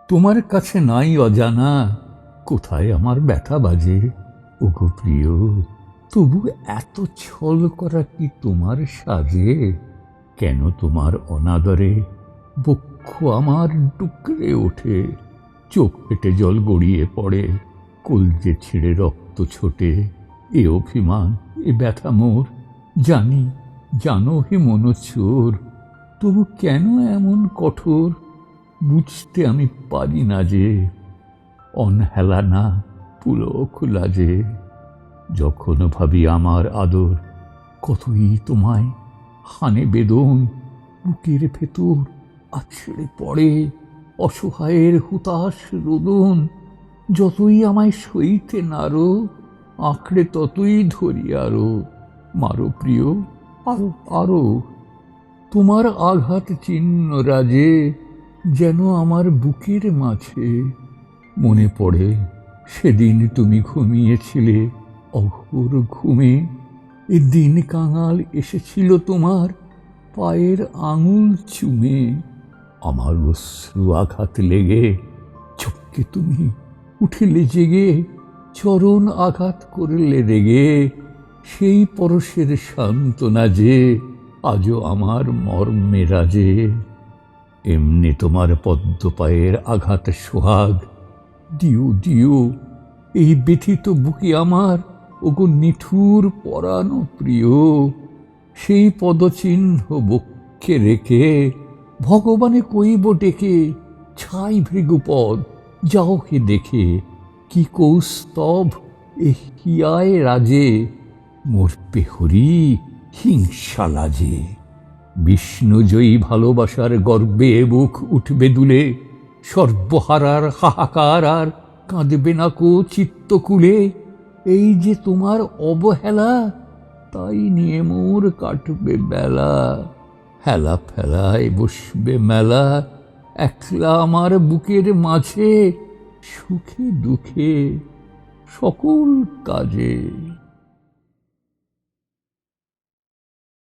তোমার কাছে নাই অজানা কোথায় আমার ব্যথা বাজে। ওগো প্রিয়, তবু এত ছল করা কি তোমার সাজে? কেন তোমার অনাদরে বক্ষ আমার ডুকরে ওঠে, চোখ পেটে জল গড়িয়ে পড়ে, কলজে ছিঁড়ে রক্ত ছোটে। এ অভিমান, এ ব্যথা মোর, জানি জানো হে মনোচোর। তবু কেন এমন কঠোর, বুঝতে আমি পারি না যে। অনহেলা না পুলক লাজে, যখন ভাবি আমার আদর কতই তোমায় হানে বেদন। বুকের ভেতর আছড়ে পড়ে অসহায়ের হুতাশ রোদন। যতই আমায় সইতে নারো, আঁকড়ে ততই ধরি আরো। মারো প্রিয়, আরো আরো। তোমার আঘাত চিহ্ন রাজে যেন আমার বুকের মাঝে। মনে পড়ে সেদিন তুমি ঘুমিয়েছিলে অঘোর ঘুমে। এ দিন কাঙাল এসেছিল তোমার পায়ের আঙুল চুমে। আমার অশ্রু আঘাত লেগে চমকে তুমি উঠিলে জেগে, চরণ আঘাত করলে রেগে। সেই পরশের সান্ত্বনা যে আজও আমার মর্মে রাজে। এমনি তোমার পদ্ম পায়ের আঘাত সোহাগ, দিও দিও এই ব্যথিত বুকে আমার। ওগো নিঠুর পরানো প্রিয়, সেই পদচিহ্ন বক্ষে রেখে ভগবানে কইব ডেকে। ছাই ভৃগুপদ যাও হে দেখে, কি কৌস্তভ এ হিয়ায় রাজে। মোর পেহরি হিংসা লাজে। বিষ্ণুজয়ী ভালোবাসার গর্বে বুক উঠবে দুলে। সর্বহারার হাহাকার আর কাঁদবে না কো চিত্তকুলে। এই যে তোমার অবহেলা, তাই নিয়ে মোর কাটবে বেলা। হেলা ফেলায় বসবে মেলা, একলা আমার বুকের মাঝে, সুখে দুঃখে সকল কাজে।